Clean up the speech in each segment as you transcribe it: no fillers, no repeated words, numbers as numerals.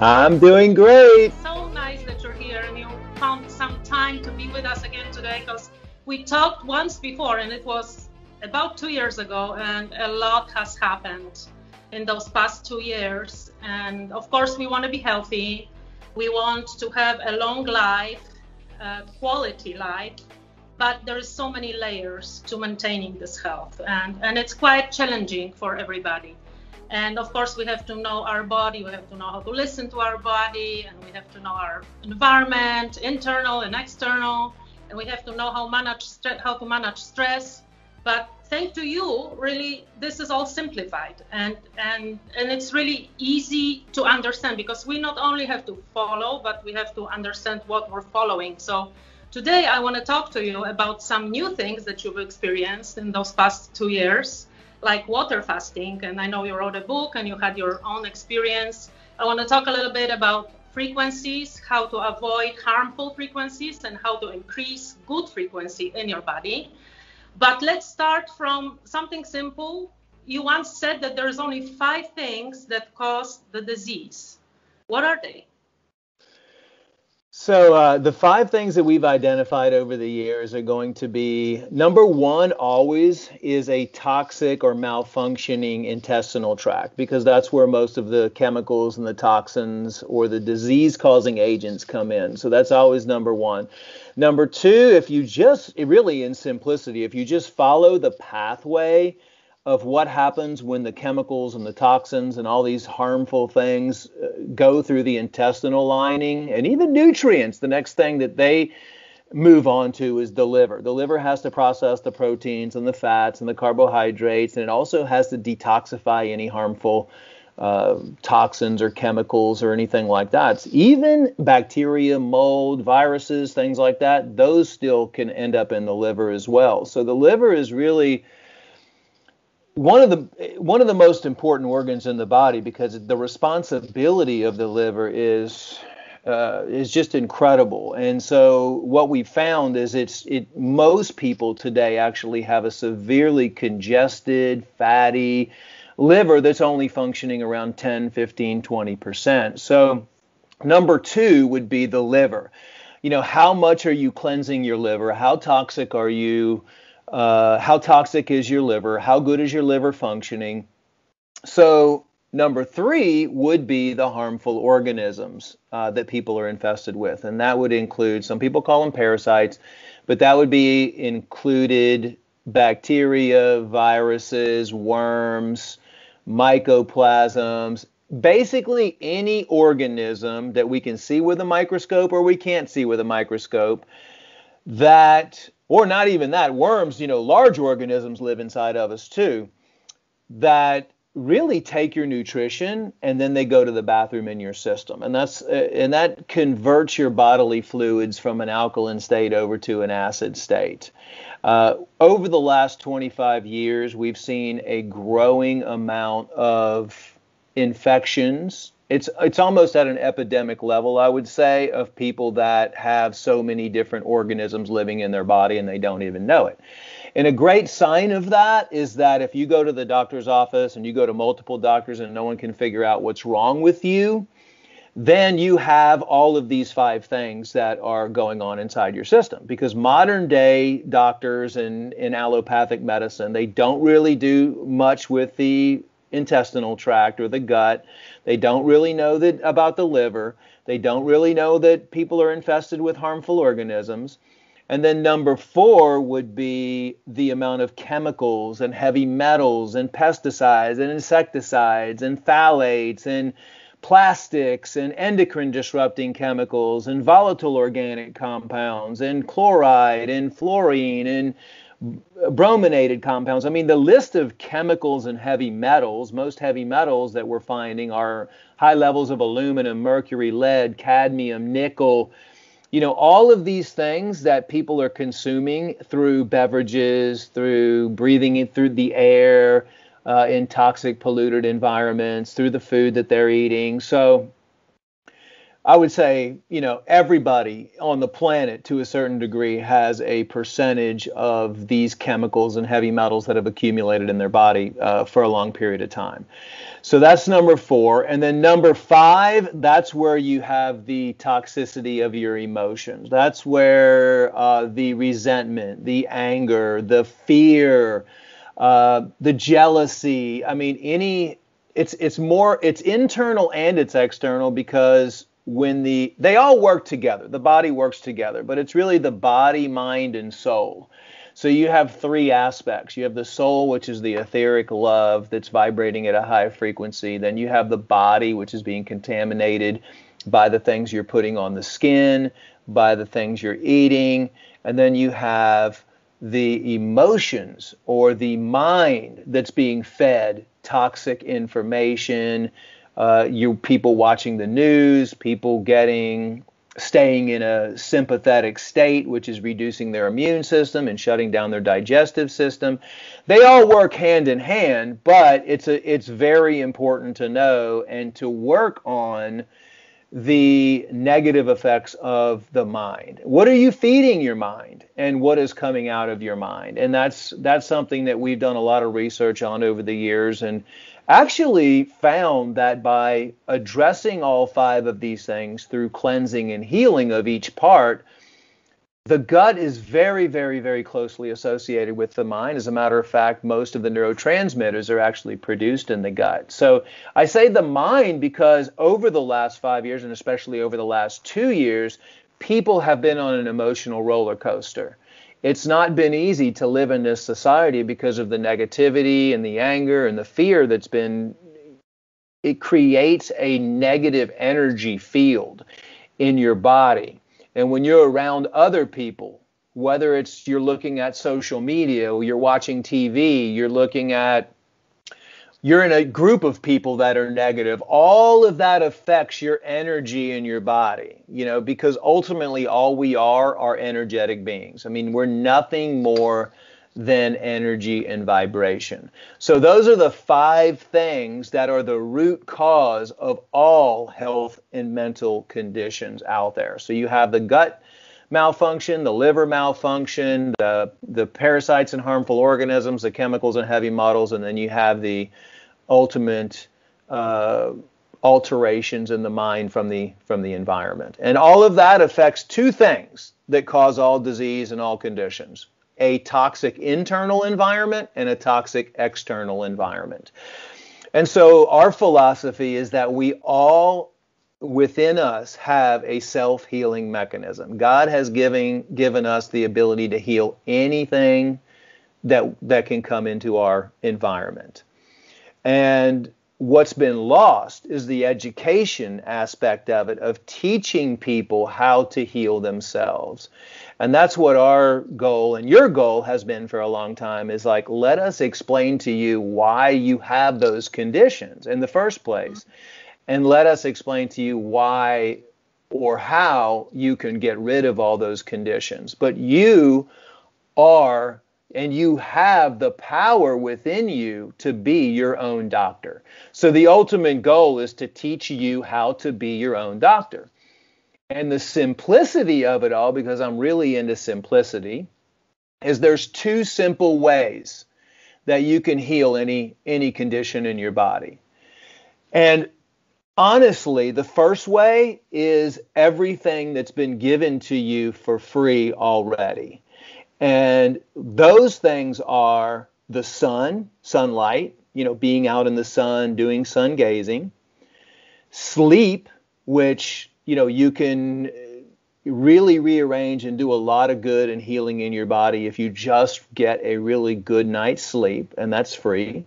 I'm doing great. So nice that you're here and you found some time to be with us again today, because we talked once before and it was about 2 years ago, and a lot has happened in those past 2 years. And of course, we want to be healthy. We want to have a long life, a quality life, but there is so many layers to maintaining this health, and it's quite challenging for everybody. And of course, we have to know our body, we have to know how to listen to our body, and we have to know our environment, internal and external, and we have to know how to manage stress. But thanks to you, really, this is all simplified, and it's really easy to understand, because we not only have to follow, but we have to understand what we're following. So today I want to talk to you about some new things that you've experienced in those past 2 years, like water fasting. And I know you wrote a book and you had your own experience. I want to talk a little bit about frequencies, how to avoid harmful frequencies, and how to increase good frequency in your body. But let's start from something simple. You once said that there's only 5 things that cause the disease. What are they? So the 5 things that we've identified over the years are going to be, number one always is a toxic or malfunctioning intestinal tract, because that's where most of the chemicals and the toxins or the disease-causing agents come in. So that's always number one. Number two, if you just, really in simplicity, if you just follow the pathway of what happens when the chemicals and the toxins and all these harmful things go through the intestinal lining, and even nutrients, the next thing that they move on to is the liver. The liver has to process the proteins and the fats and the carbohydrates, and it also has to detoxify any harmful toxins or chemicals or anything like that. Even bacteria, mold, viruses, things like that, those still can end up in the liver as well. So the liver is really one of the most important organs in the body, because the responsibility of the liver is just incredible. And so what we found is most people today actually have a severely congested, fatty liver that's only functioning around 10, 15, 20%. So number two would be the liver. How much are you cleansing your liver? How toxic are you? How toxic is your liver? How good is your liver functioning? So number three would be the harmful organisms that people are infested with. And that would include, some people call them parasites, but that would be included bacteria, viruses, worms, mycoplasms, basically any organism that we can see with a microscope or we can't see with a microscope, that, or not even that, worms, large organisms live inside of us too, that really take your nutrition and then they go to the bathroom in your system. And that converts your bodily fluids from an alkaline state over to an acid state. Over the last 25 years, we've seen a growing amount of infections. It's almost at an epidemic level, I would say, of people that have so many different organisms living in their body and they don't even know it. And a great sign of that is that if you go to the doctor's office and you go to multiple doctors and no one can figure out what's wrong with you, then you have all of these 5 things that are going on inside your system. Because modern day doctors in allopathic medicine, they don't really do much with the intestinal tract or the gut. They don't really know about the liver. They don't really know that people are infested with harmful organisms. And then number 4 would be the amount of chemicals and heavy metals and pesticides and insecticides and phthalates and plastics and endocrine disrupting chemicals and volatile organic compounds and chloride and fluorine and brominated compounds. I mean, the list of chemicals and heavy metals, most heavy metals that we're finding are high levels of aluminum, mercury, lead, cadmium, nickel, all of these things that people are consuming through beverages, through breathing in through the air, in toxic polluted environments, through the food that they're eating. So I would say, everybody on the planet to a certain degree has a percentage of these chemicals and heavy metals that have accumulated in their body for a long period of time. So that's number 4. And then number 5, that's where you have the toxicity of your emotions. That's where the resentment, the anger, the fear, the jealousy. I mean, it's internal and it's external, because they all work together, the body works together, but it's really the body, mind, and soul. So you have 3 aspects. You have the soul, which is the etheric love that's vibrating at a high frequency. Then you have the body, which is being contaminated by the things you're putting on the skin, by the things you're eating. And then you have the emotions, or the mind, that's being fed toxic information. People watching the news, people staying in a sympathetic state, which is reducing their immune system and shutting down their digestive system. They all work hand in hand, but it's very important to know and to work on the negative effects of the mind. What are you feeding your mind, and what is coming out of your mind? And that's something that we've done a lot of research on over the years, and actually found that by addressing all 5 of these things through cleansing and healing of each part, the gut is very, very, very closely associated with the mind. As a matter of fact, most of the neurotransmitters are actually produced in the gut. So I say the mind because over the last 5 years, and especially over the last 2 years, people have been on an emotional roller coaster. It's not been easy to live in this society because of the negativity and the anger and the fear it creates a negative energy field in your body. And when you're around other people, whether it's you're looking at social media, or you're watching TV, you're in a group of people that are negative, all of that affects your energy in your body, because ultimately all we are energetic beings. I mean, we're nothing more than energy and vibration. So those are the 5 things that are the root cause of all health and mental conditions out there. So you have the gut malfunction, the liver malfunction, the parasites and harmful organisms, the chemicals and heavy metals, and then you have the ultimate alterations in the mind from the environment. And all of that affects 2 things that cause all disease and all conditions: a toxic internal environment and a toxic external environment. And so our philosophy is that we all within us have a self-healing mechanism. God has given us the ability to heal anything that can come into our environment. And what's been lost is the education aspect of it, of teaching people how to heal themselves. And that's what our goal and your goal has been for a long time, is like, let us explain to you why you have those conditions in the first place. And let us explain to you why or how you can get rid of all those conditions. But you are, and you have the power within you to be your own doctor. So the ultimate goal is to teach you how to be your own doctor. And the simplicity of it all, because I'm really into simplicity, is there's 2 simple ways that you can heal any condition in your body. And honestly, the first way is everything that's been given to you for free already. And those things are the sunlight, being out in the sun, doing sun gazing, sleep, which, you can really rearrange and do a lot of good and healing in your body if you just get a really good night's sleep, and that's free.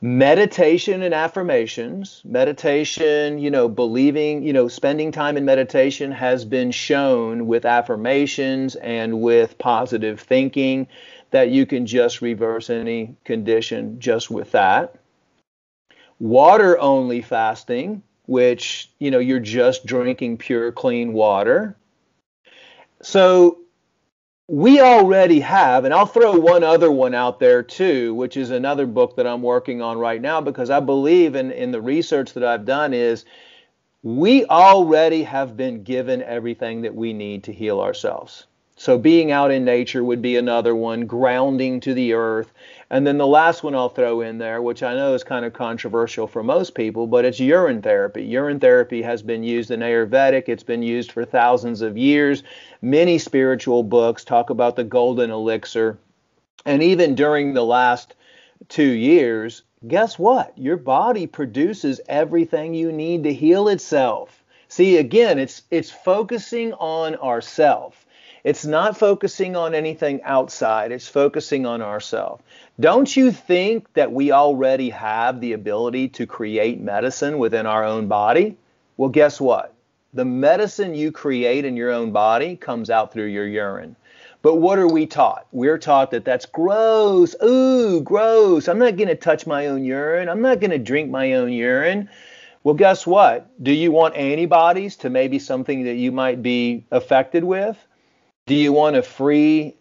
Meditation and affirmations. Meditation, believing, spending time in meditation has been shown with affirmations and with positive thinking that you can just reverse any condition just with that. Water only fasting, which, you're just drinking pure, clean water. So we already have, and I'll throw one other one out there too, which is another book that I'm working on right now, because I believe in the research that I've done is we already have been given everything that we need to heal ourselves. So being out in nature would be another one, grounding to the earth. And then the last one I'll throw in there, which I know is kind of controversial for most people, but it's urine therapy. Urine therapy has been used in Ayurvedic. It's been used for thousands of years. Many spiritual books talk about the golden elixir. And even during the last 2 years, guess what? Your body produces everything you need to heal itself. See, again, it's focusing on ourself. It's not focusing on anything outside. It's focusing on ourselves. Don't you think that we already have the ability to create medicine within our own body? Well, guess what? The medicine you create in your own body comes out through your urine. But what are we taught? We're taught that that's gross. Ooh, gross. I'm not going to touch my own urine. I'm not going to drink my own urine. Well, guess what? Do you want antibodies to maybe something that you might be affected with? Do you want a free,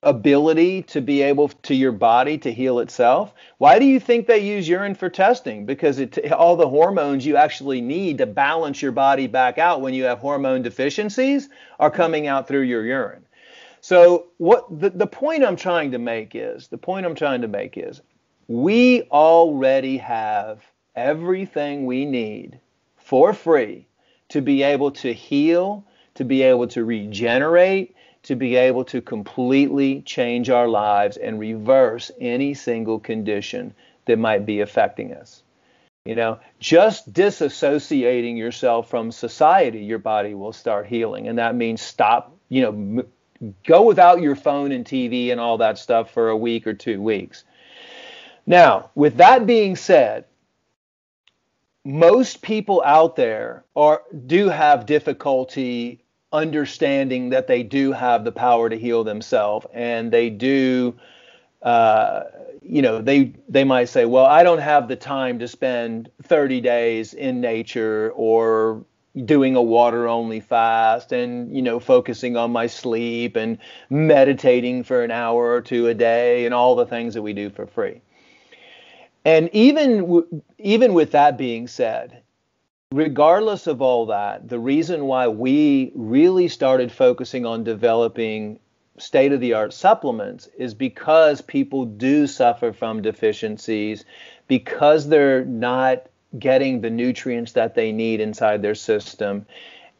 ability to be able to your body to heal itself? Why do you think they use urine for testing? Because all the hormones you actually need to balance your body back out when you have hormone deficiencies are coming out through your urine. So what the point I'm trying to make is, we already have everything we need for free to be able to heal, to be able to regenerate, to be able to completely change our lives and reverse any single condition that might be affecting us. Just disassociating yourself from society, your body will start healing. And that means stop, go without your phone and TV and all that stuff for a week or 2 weeks. Now, with that being said, most people out there do have difficulty understanding that they do have the power to heal themselves, and they do, they might say, well, I don't have the time to spend 30 days in nature or doing a water-only fast and, focusing on my sleep and meditating for an hour or two a day and all the things that we do for free. And even with that being said, regardless of all that, the reason why we really started focusing on developing state-of-the-art supplements is because people do suffer from deficiencies, because they're not getting the nutrients that they need inside their system.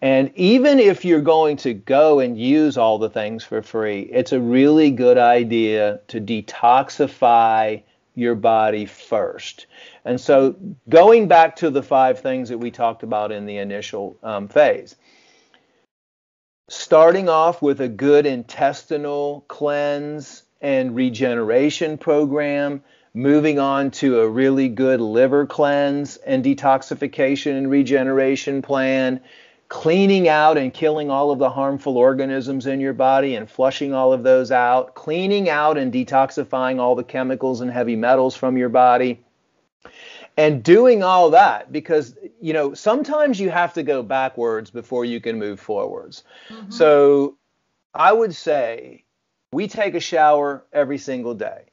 And even if you're going to go and use all the things for free, it's a really good idea to detoxify your body first. And so going back to the 5 things that we talked about in the initial phase, starting off with a good intestinal cleanse and regeneration program, moving on to a really good liver cleanse and detoxification and regeneration plan, cleaning out and killing all of the harmful organisms in your body and flushing all of those out, cleaning out and detoxifying all the chemicals and heavy metals from your body, and doing all that, because, sometimes you have to go backwards before you can move forwards. Mm-hmm. So I would say we take a shower every single day.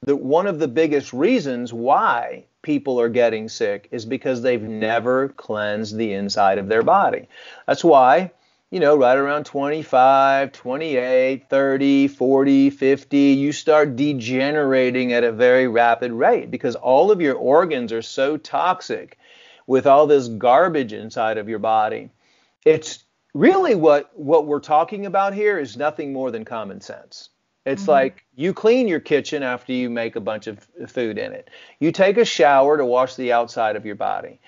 One of the biggest reasons why people are getting sick is because they've never cleansed the inside of their body. That's why, right around 25, 28, 30, 40, 50, you start degenerating at a very rapid rate because all of your organs are so toxic with all this garbage inside of your body. It's really what we're talking about here is nothing more than common sense. It's like you clean your kitchen after you make a bunch of food in it. You take a shower to wash the outside of your body.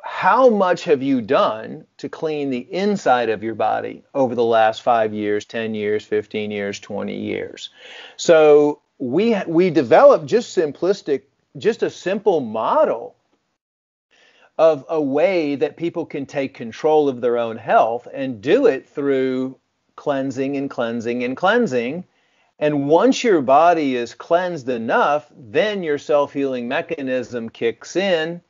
How much have you done to clean the inside of your body over the last 5 years, 10 years, 15 years, 20 years? So we developed just a simple model of a way that people can take control of their own health and do it through cleansing and cleansing and cleansing. And once your body is cleansed enough, then your self-healing mechanism kicks in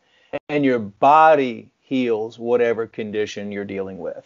and your body heals whatever condition you're dealing with.